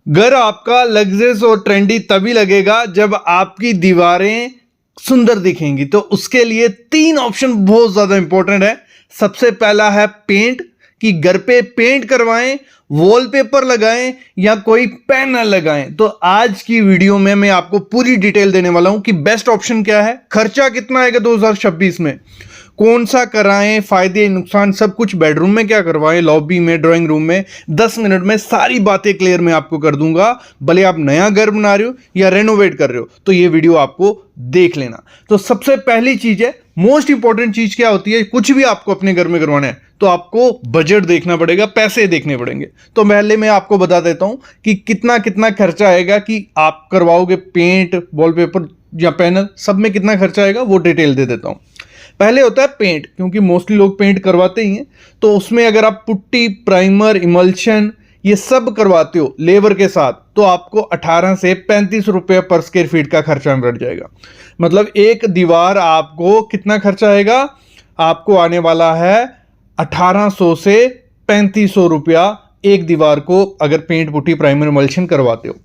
घर आपका लग्जरियस और ट्रेंडी तभी लगेगा जब आपकी दीवारें सुंदर दिखेंगी। तो उसके लिए 3 ऑप्शन बहुत ज्यादा इंपॉर्टेंट है। सबसे पहला है पेंट, कि घर पे पेंट करवाएं, वॉलपेपर लगाएं या कोई पैनल लगाएं। तो आज की वीडियो में मैं आपको पूरी डिटेल देने वाला हूं कि बेस्ट ऑप्शन क्या है, खर्चा कितना आएगा 2026 में, कौन सा कराएं, फायदे नुकसान सब कुछ, बेडरूम में क्या करवाएं, लॉबी में, ड्राइंग रूम में, 10 मिनट में सारी बातें क्लियर मैं आपको कर दूंगा। भले आप नया घर बना रहे हो या रेनोवेट कर रहे हो, तो ये वीडियो आपको देख लेना। तो सबसे पहली चीज है, मोस्ट इंपॉर्टेंट चीज क्या होती है, कुछ भी आपको अपने घर में करवाना है तो आपको बजट देखना पड़ेगा, पैसे देखने पड़ेंगे। तो पहले मैं आपको बता देता हूं कि कितना कितना खर्चा आएगा, कि आप करवाओगे पेंट, वॉलपेपर या पैनल, सब में कितना खर्चा आएगा वो डिटेल दे देता हूं। पहले होता है पेंट, क्योंकि मोस्टली लोग पेंट करवाते ही हैं। तो उसमें अगर आप पुट्टी, प्राइमर, इमल्शन ये सब करवाते हो लेबर के साथ, तो आपको 18 से 35 रुपये पर स्क्वायर फीट का खर्चा बढ़ जाएगा। मतलब एक दीवार आपको कितना खर्चा आएगा, आपको आने वाला है 1800 से 3500 रुपया एक दीवार को, अगर पेंट, पुट्टी, प्राइमर, इमल्शन करवाते हो।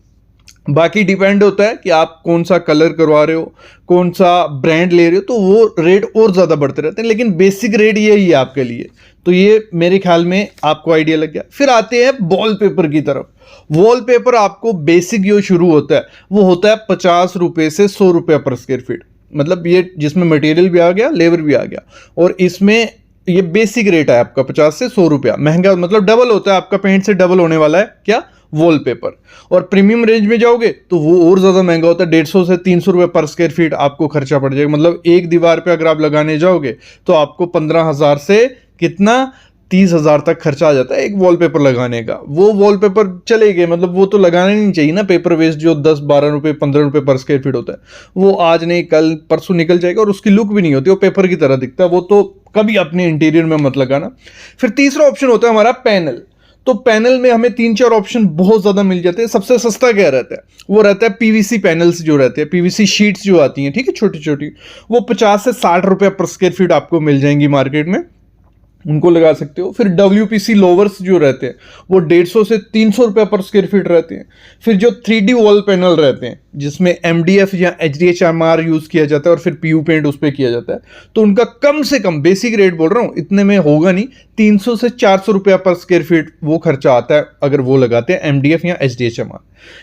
बाकी डिपेंड होता है कि आप कौन सा कलर करवा रहे हो, कौन सा ब्रांड ले रहे हो, तो वो रेट और ज़्यादा बढ़ते रहते हैं, लेकिन बेसिक रेट यही है आपके लिए। तो ये मेरे ख्याल में आपको आइडिया लग गया। फिर आते हैं वॉलपेपर की तरफ। वॉलपेपर आपको बेसिक जो शुरू होता है वो होता है 50 रुपये से 100 रुपये पर स्क्वायर फीट। मतलब ये जिसमें मटेरियल भी आ गया, लेबर भी आ गया, और इसमें ये बेसिक रेट है आपका 50 से 100 रुपया। महंगा मतलब डबल होता है आपका, पेंट से डबल होने वाला है क्या, वॉलपेपर। और प्रीमियम रेंज में जाओगे तो वो और ज्यादा महंगा होता है, 150 से 300 रुपये पर स्क्वायर फीट आपको खर्चा पड़ जाएगा। मतलब एक दीवार पे अगर आप लगाने जाओगे तो आपको 15,000 से कितना 30,000 तक खर्चा आ जाता है एक वॉलपेपर लगाने का। वो वॉलपेपर चले गए, मतलब वो तो लगाना ही नहीं चाहिए ना, पेपर वेस्ट जो 10-12 रुपये 15 रुपये पर स्क्वायर फीट होता है, वो आज नहीं कल परसों निकल जाएगा, और उसकी लुक भी नहीं होती, वो पेपर की तरह दिखता है। वो तो कभी अपने इंटीरियर में मत लगाना। फिर तीसरा ऑप्शन होता है हमारा पैनल। तो पैनल में हमें 3-4 ऑप्शन बहुत ज्यादा मिल जाते हैं। सबसे सस्ता क्या रहता है, वो रहता है पीवीसी पैनल्स जो रहते हैं, पीवीसी शीट्स जो आती हैं, ठीक है, छोटी छोटी, वो 50 से 60 रुपये पर स्क्वायर फीट आपको मिल जाएंगी मार्केट में, उनको लगा सकते हो। फिर डब्ल्यूपीसी लोवर्स जो रहते हैं वो 150 से 300 रुपये पर स्क्वायर फीट रहते हैं। फिर जो 3D वॉल पैनल रहते हैं जिसमें MDF या HDHMR यूज किया जाता है और फिर PU पेंट उस पर किया जाता है, तो उनका कम से कम, बेसिक रेट बोल रहा हूँ, इतने में होगा नहीं, 300 से 400 रुपया पर स्क्वायर फीट वो खर्चा आता है अगर वो लगाते हैं MDF या HDHMR।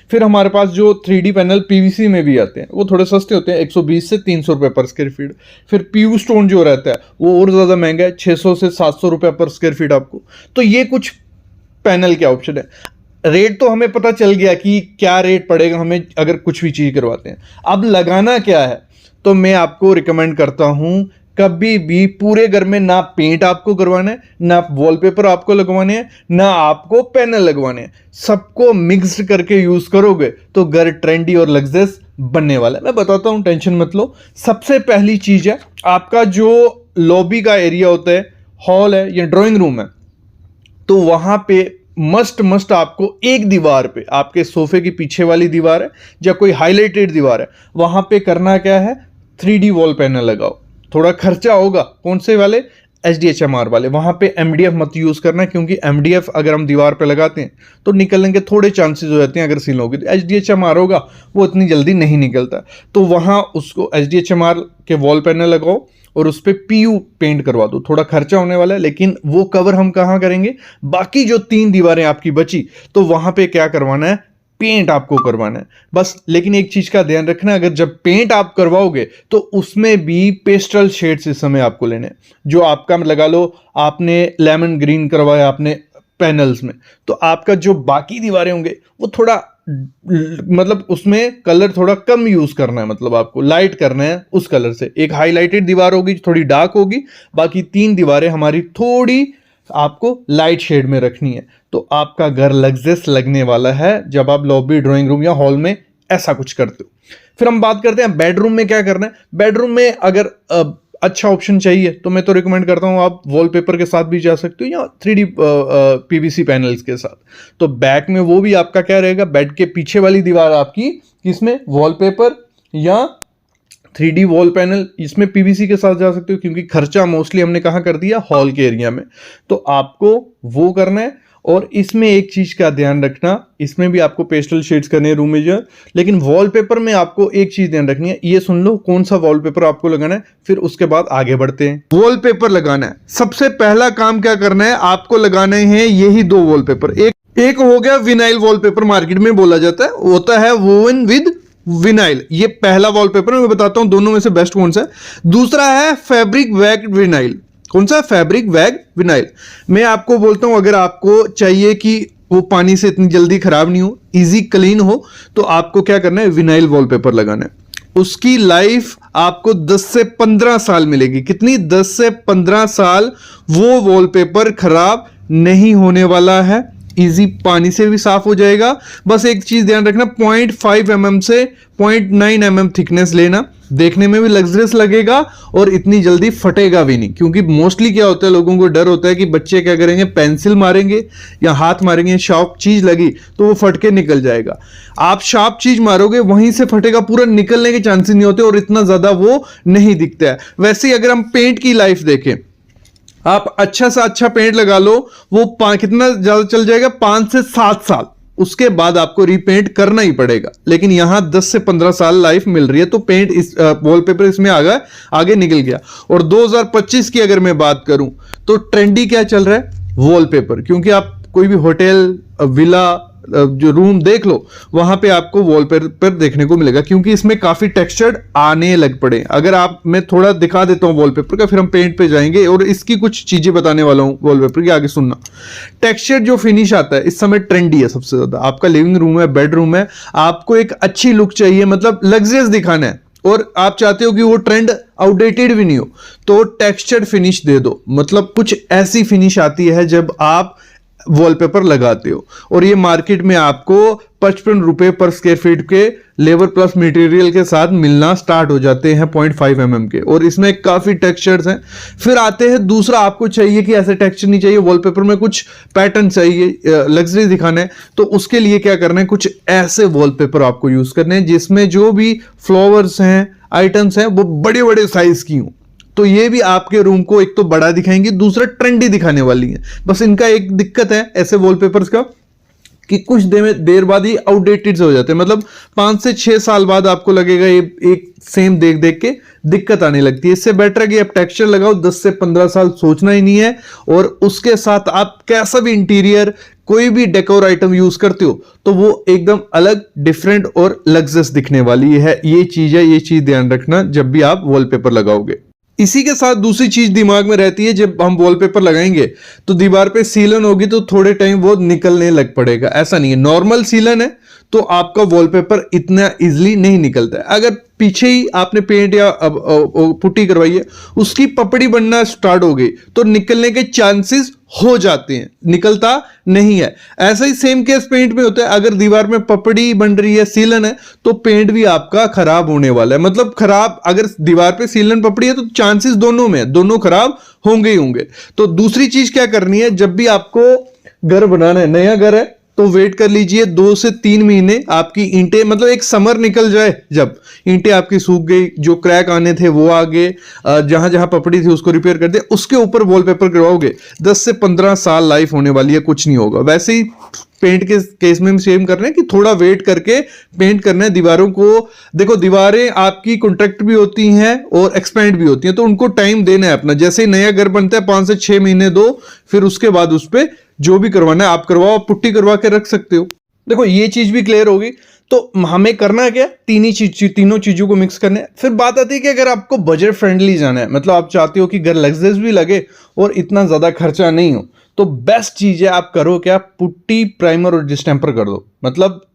फिर हमारे पास जो 3D पैनल PVC में भी आते हैं वो थोड़े सस्ते होते हैं, 120 से 300 रुपये पर स्क्वायर फीट। फिर PU स्टोन जो रहता है वो और ज़्यादा महंगा है, 600 से 700 रुपये पर स्क्वायर फीट आपको। तो ये कुछ पैनल के ऑप्शन है। रेट तो हमें पता चल गया कि क्या रेट पड़ेगा हमें अगर कुछ भी चीज़ करवाते हैं। अब लगाना क्या है, तो मैं आपको रिकमेंड करता हूँ, कभी भी पूरे घर में ना पेंट आपको करवाना है, ना वॉलपेपर आपको लगवाने हैं, ना आपको पैनल लगवाने हैं। सबको मिक्स करके यूज करोगे तो घर ट्रेंडी और लग्जरियस बनने वाला है। मैं बताता हूं, टेंशन मत लो। सबसे पहली चीज है, आपका जो लॉबी का एरिया होता है, हॉल है या ड्राइंग रूम है, तो वहां पे मस्ट आपको एक दीवार पे, आपके सोफे की पीछे वाली दीवार है या कोई हाईलाइटेड दीवार है, वहां पे करना क्या है, 3D वॉल पैनल लगाओ। थोड़ा खर्चा होगा, कौन से वाले, HDHMR वाले। वहां पे MDF मत यूज करना, क्योंकि MDF अगर हम दीवार पे लगाते हैं तो निकलने के थोड़े चांसेस हो जाते हैं अगर सील होगी। तो HDHMR होगा, वो इतनी जल्दी नहीं निकलता। तो वहां उसको HDHMR के वॉल पैनल लगाओ और उस पर PU पेंट करवा दो। थोड़ा खर्चा होने वाला है, लेकिन वो कवर हम कहाँ करेंगे, बाकी जो 3 दीवारें आपकी बची, तो वहां पे क्या करवाना है, पेंट आपको करवाना है बस। लेकिन एक चीज का ध्यान रखना, अगर जब पेंट आप करवाओगे तो उसमें भी पेस्टल शेड्स इस समय आपको लेने हैं। जो आपका लगा लो आपने लेमन ग्रीन करवाया आपने पैनल्स में, तो आपका जो बाकी दीवारें होंगे वो थोड़ा, मतलब उसमें कलर थोड़ा कम यूज करना है, मतलब आपको लाइट करना है उस कलर से। एक हाईलाइटेड दीवार होगी, थोड़ी डार्क होगी, बाकी 3 दीवारें हमारी थोड़ी आपको लाइट शेड में रखनी है। तो आपका घर लग्जरियस लगने वाला है जब आप लॉबी, ड्राइंग रूम या हॉल में ऐसा कुछ करते हो। फिर हम बात करते हैं बेडरूम में क्या करना है। बेडरूम में अगर अच्छा ऑप्शन चाहिए तो मैं तो रिकमेंड करता हूं आप वॉलपेपर के साथ भी जा सकते हो या 3D PVC पैनल्स के साथ। तो बैक में वो भी आपका क्या रहेगा, बेड के पीछे वाली दीवार आपकी किसमें, वॉलपेपर या 3D वॉल पैनल, इसमें PVC के साथ जा सकते हो, क्योंकि खर्चा मोस्टली हमने कहाँ कर दिया, हॉल के एरिया में। तो आपको वो करना है। और इसमें एक चीज का ध्यान रखना, इसमें भी आपको पेस्टल शेड्स करने हैं रूम में जो है, लेकिन वॉलपेपर में आपको एक चीज ध्यान रखनी है, ये सुन लो कौन सा वॉलपेपर आपको लगाना है, फिर उसके बाद आगे बढ़ते हैं। वॉलपेपर लगाना है, सबसे पहला काम क्या करना है, आपको लगाने हैं यही दो वॉलपेपर। एक हो गया विनाइल वॉलपेपर, मार्केट में बोला जाता है, होता है वोवन विद विनाइल, ये पहला वॉलपेपर मैं बताता हूं दोनों में से बेस्ट कौन सा है। दूसरा है फैब्रिक वैग्ड विनाइल। कौन सा? Fabric waged vinyl. मैं आपको बोलता हूं अगर आपको चाहिए कि वो पानी से इतनी जल्दी खराब नहीं हो, इजी क्लीन हो, तो आपको क्या करना है, विनाइल वॉलपेपर लगाना है। उसकी लाइफ आपको 10 से 15 साल मिलेगी। कितनी? 10 से 15 साल वो वॉलपेपर खराब नहीं होने वाला है, इजी पानी से भी साफ हो जाएगा। बस एक चीज ध्यान रखना, 0.5 mm से 0.9 mm थिकनेस लेना, देखने में भी लग्जरियस लगेगा और इतनी जल्दी फटेगा भी नहीं। क्योंकि मोस्टली क्या होता है, लोगों को डर होता है कि बच्चे क्या करेंगे, पेंसिल मारेंगे या हाथ मारेंगे, शार्प चीज लगी तो वो फट के निकल जाएगा। आप शार्प चीज मारोगे वहीं से फटेगा, पूरा निकलने के चांसेस नहीं होते और इतना ज्यादा वो नहीं दिखता है। वैसे ही अगर हम पेंट की लाइफ देखें, आप अच्छा सा अच्छा पेंट लगा लो, वो कितना ज्यादा चल जाएगा, 5 से 7 साल, उसके बाद आपको रीपेंट करना ही पड़ेगा। लेकिन यहां 10 से 15 साल लाइफ मिल रही है, तो पेंट इस वॉलपेपर इसमें आगे निकल गया। और 2025 की अगर मैं बात करूं तो ट्रेंडी क्या चल रहा है, वॉलपेपर। क्योंकि आप कोई भी होटल, विला, जो रूम देख लो, वहां पे आपको वॉलपेपर देखने को मिलेगा, क्योंकि इसमें काफी टेक्सचर्ड आने लग पड़े। अगर आप, मैं थोड़ा दिखा देता हूं वॉलपेपर का, फिर हम पेंट पे जाएंगे और इसकी कुछ चीजें बताने वाला हूं वॉलपेपर की, आगे सुनना। टेक्सचर जो फिनिश आता है इस समय ट्रेंडी है सबसे ज्यादा। आपका लिविंग रूम है, बेडरूम है, आपको एक अच्छी लुक चाहिए, मतलब लग्जरियस दिखाना है, और आप चाहते हो कि वो ट्रेंड आउटडेटेड भी नहीं हो, तो टेक्सचर्ड फिनिश दे दो। मतलब कुछ ऐसी फिनिश आती है जब आप वॉलपेपर लगाते हो, और ये मार्केट में आपको 55 रुपए पर स्क्वायर फीट के लेबर प्लस मटेरियल के साथ मिलना स्टार्ट हो जाते हैं 0.5 mm के, और इसमें काफी टेक्सचर्स हैं। फिर आते हैं दूसरा, आपको चाहिए कि ऐसे टेक्सचर नहीं चाहिए वॉलपेपर में, कुछ पैटर्न चाहिए, लग्जरी दिखाना है, तो उसके लिए क्या करना है, कुछ ऐसे वॉलपेपर आपको यूज करने हैं जिसमें जो भी फ्लावर्स हैं, आइटम्स हैं, वो बड़े बड़े साइज की हों। तो ये भी आपके रूम को एक तो बड़ा दिखाएंगे, दूसरा ट्रेंडी दिखाने वाली है। बस इनका एक दिक्कत है ऐसे वॉलपेपर्स का कि कुछ देर बाद ही आउटडेटेड से हो जाते हैं। मतलब 5 से 6 साल बाद आपको लगेगा ये एक सेम देख देख के दिक्कत आने लगती है। इससे बेटर है कि आप टेक्सचर लगाओ, 10 से 15 साल सोचना ही नहीं है, और उसके साथ आप कैसा भी इंटीरियर, कोई भी डेकोर आइटम यूज करते हो तो वो एकदम अलग, डिफरेंट और लग्जरियस दिखने वाली है। ये चीज है, ये चीज ध्यान रखना जब भी आप वॉलपेपर लगाओगे। इसी के साथ दूसरी चीज दिमाग में रहती है, जब हम वॉलपेपर लगाएंगे तो दीवार पे सीलन होगी तो थोड़े टाइम वो निकलने लग पड़ेगा। ऐसा नहीं है, नॉर्मल सीलन है तो आपका वॉलपेपर इतना इजीली नहीं निकलता है। अगर पीछे ही आपने पेंट या पुट्टी करवाई है, उसकी पपड़ी बनना स्टार्ट हो गई तो निकलने के चांसेस हो जाते हैं, निकलता नहीं है। ऐसा ही सेम केस पेंट में होता है, अगर दीवार में पपड़ी बन रही है, सीलन है, तो पेंट भी आपका खराब होने वाला है। मतलब खराब, अगर दीवार पे सीलन पपड़ी है तो चांसेस दोनों में, दोनों खराब होंगे ही होंगे। तो दूसरी चीज क्या करनी है, जब भी आपको घर बनाना है, नया घर है, तो वेट कर लीजिए 2 से 3 महीने, आपकी ईंटें, मतलब एक समर निकल जाए, जब ईंटें आपकी सूख गई, जो क्रैक आने थे वो आ गए, जहां जहां पपड़ी थी उसको रिपेयर कर दे, उसके ऊपर वॉलपेपर करवाओगे, 10 से 15 साल लाइफ होने वाली है, कुछ नहीं होगा। वैसे ही पेंट के केस में सेम कर रहे हैं कि थोड़ा वेट करके पेंट करना है दीवारों को। देखो, दीवारें आपकी कॉन्ट्रैक्ट भी होती हैं और एक्सपेंड भी होती हैं, तो उनको टाइम देना है अपना। जैसे नया घर बनता है 5 से 6 महीने दो, फिर उसके बाद उस पर जो भी करवाना है आप करवाओ, आप पुट्टी करवा के रख सकते हो। देखो, ये चीज भी क्लियर होगी। तो हमें करना है क्या, तीनों चीजों को मिक्स करना है। फिर बात आती है कि अगर आपको बजट फ्रेंडली जाना है, मतलब आप चाहते हो कि घर लग्जरियस भी लगे और इतना ज्यादा खर्चा नहीं हो, तो बेस्ट चीज है आप करो क्या, पुट्टी, प्राइमर और डिस्टेंपर कर दो। मतलब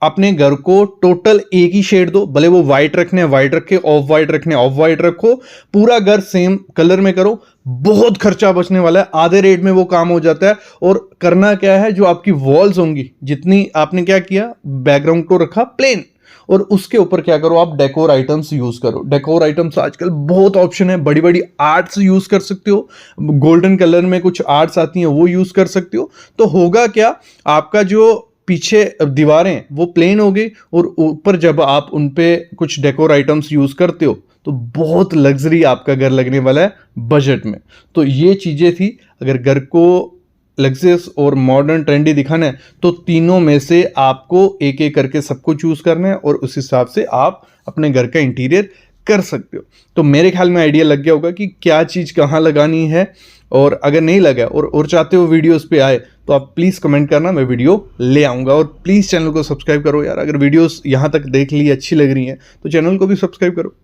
अपने घर को टोटल एक ही शेड दो, भले वो व्हाइट रखने व्हाइट रखे, ऑफ व्हाइट रखने ऑफ व्हाइट रखो, पूरा घर सेम कलर में करो। बहुत खर्चा बचने वाला है, आधे रेट में वो काम हो जाता है। और करना क्या है, जो आपकी वॉल्स होंगी, जितनी आपने क्या किया, बैकग्राउंड को रखा प्लेन, और उसके ऊपर क्या करो, आप डेकोर आइटम्स यूज करो। डेकोर आइटम्स आजकल बहुत ऑप्शन है, बड़ी बड़ी आर्ट्स यूज कर सकते हो, गोल्डन कलर में कुछ आर्ट्स आती हैं वो यूज कर सकते हो। तो होगा क्या, आपका जो पीछे दीवारें वो प्लेन हो गई, और ऊपर जब आप उन पे कुछ डेकोर आइटम्स यूज करते हो तो बहुत लग्जरी आपका घर लगने वाला है बजट में। तो ये चीजें थी, अगर घर को लग्जरियस और मॉडर्न ट्रेंडी दिखाना है तो तीनों में से आपको एक एक करके सबको चूज करना है और उस हिसाब से आप अपने घर का इंटीरियर कर सकते हो। तो मेरे ख्याल में आइडिया लग गया होगा कि क्या चीज़ कहाँ लगानी है, और अगर नहीं लगा और चाहते हो वीडियोस पे आए तो आप प्लीज़ कमेंट करना, मैं वीडियो ले आऊँगा। और प्लीज़ चैनल को सब्सक्राइब करो यार, अगर वीडियोस यहाँ तक देख ली अच्छी लग रही हैं तो चैनल को भी सब्सक्राइब करो।